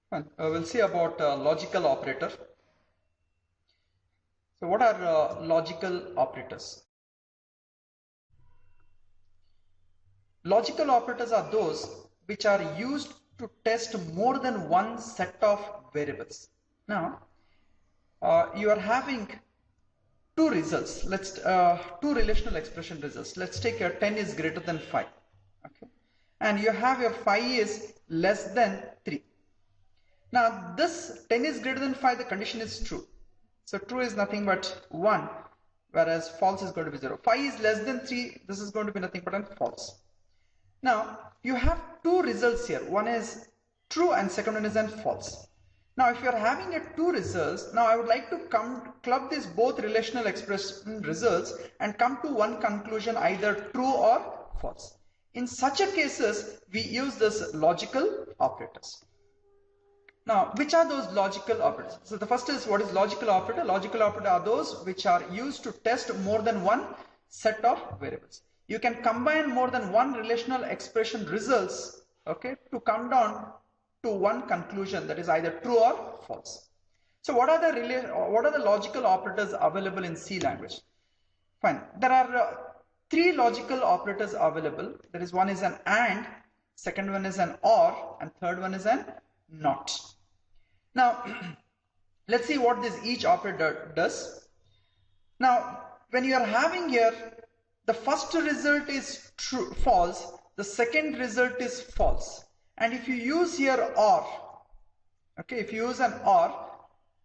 Fine. We'll see about logical operator. So what are logical operators? Logical operators are those which are used to test more than one set of variables. Now, you are having two results. Two relational expression results. Let's take your 10 is greater than 5. Okay. And you have your 5 is less than 3. Now this 10 is greater than 5, the condition is true. So true is nothing but 1, whereas false is going to be 0. 5 is less than 3, this is going to be nothing but a false. Now you have two results here. One is true and second one is an false. Now if you are having a two results, now I would like to club these both relational expression results and come to one conclusion, either true or false. In such a cases, we use this logical operators. Now, which are those logical operators? So the first is, what is logical operator? Logical operator are those which are used to test more than one set of variables. You can combine more than one relational expression results, okay, to come down to one conclusion, that is either true or false. So what are the logical operators available in C language? Fine. There are three logical operators available. There is one is an AND, second one is an OR, and third one is an NOT. Now, let's see what this each operator does. Now, when you are having here, the first result is true, false, the second result is false. And if you use here OR, okay, if you use an OR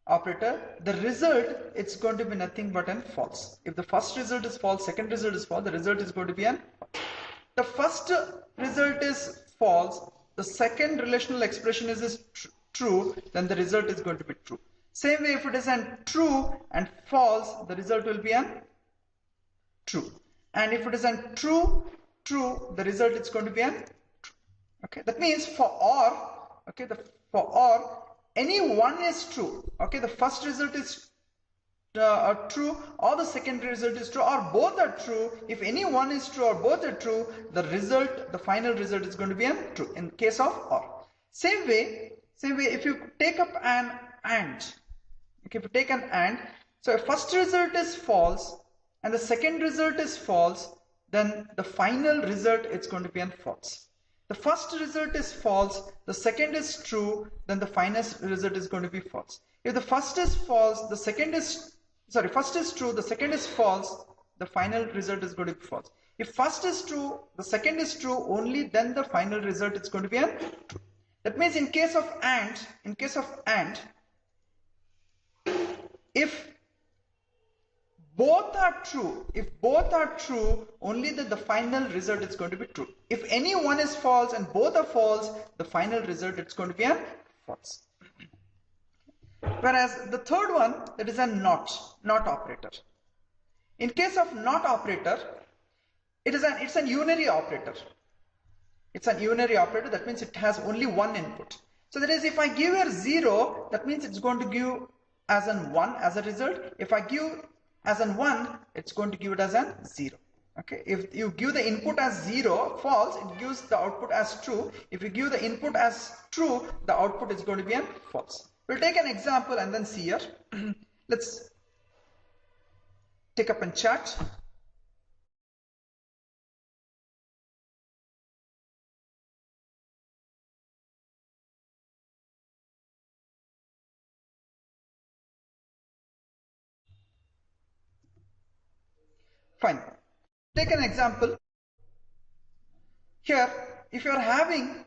operator, the result, it's going to be nothing but an false. If the first result is false, second result is false, the result is going to be an false. The first result is false, the second relational expression is true, then the result is going to be true. Same way, if it is an true and false, the result will be an true. And if it is an true, the result is going to be an true. Okay, that means for OR, okay, for OR, any one is true. Okay, the first result is true, or the second result is true, or both are true. If any one is true or both are true, the final result is going to be an true in case of OR. Same way, if you take up an AND, okay, if you take an AND, so if first result is false and the second result is false, then the final result is going to be an false. The first result is false, the second is true, then the final result is going to be false. If the first is false, first is true, the second is false, the final result is going to be false. If first is true, the second is true, only then the final result is going to be an true. That means in case of AND, if both are true, only then the final result is going to be true. If any one is false and both are false, the final result is going to be a false. Whereas the third one, that is a not operator. In case of not operator, it's a unary operator. It's a unary operator, that means it has only one input. So that is, if I give here 0, that means it's going to give as an 1 as a result. If I give as an 1, it's going to give it as an 0. Okay, if you give the input as 0, false, it gives the output as true. If you give the input as true, the output is going to be an false. We'll take an example and then see here. Let's take up and chat. Fine. Take an example. Here, if you are having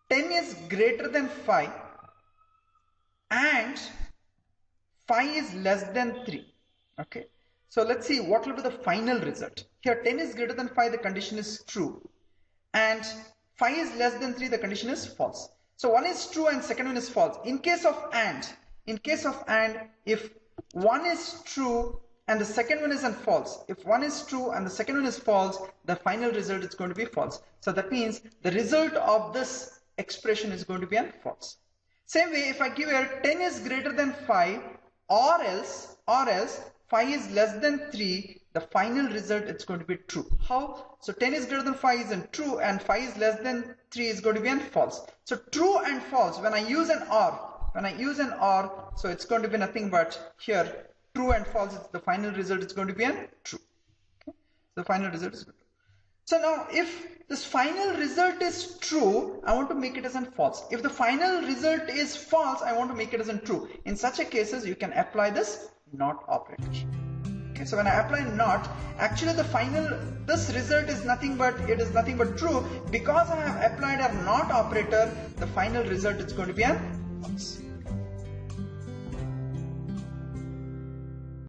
10 is greater than 5 and 5 is less than 3. Okay. So let's see what will be the final result. Here 10 is greater than 5, the condition is true. And 5 is less than 3, the condition is false. So one is true and second one is false. In case of AND, if one is true and the second one is false. If one is true and the second one is false, the final result is going to be false. So that means the result of this expression is going to be false. Same way, if I give here 10 is greater than 5 or else 5 is less than 3, the final result it's going to be true. How? So 10 is greater than 5 is true, and 5 is less than 3 is going to be false. So true and false, when I use an OR, so it's going to be nothing but here true and false, it's the final result is going to be true. Okay? The final result is true. So now if this final result is true, I want to make it as false. If the final result is false, I want to make it as true. In such a cases, you can apply this NOT operator. Okay, so when I apply NOT, actually this result is nothing but true. Because I have applied a NOT operator, the final result is going to be false.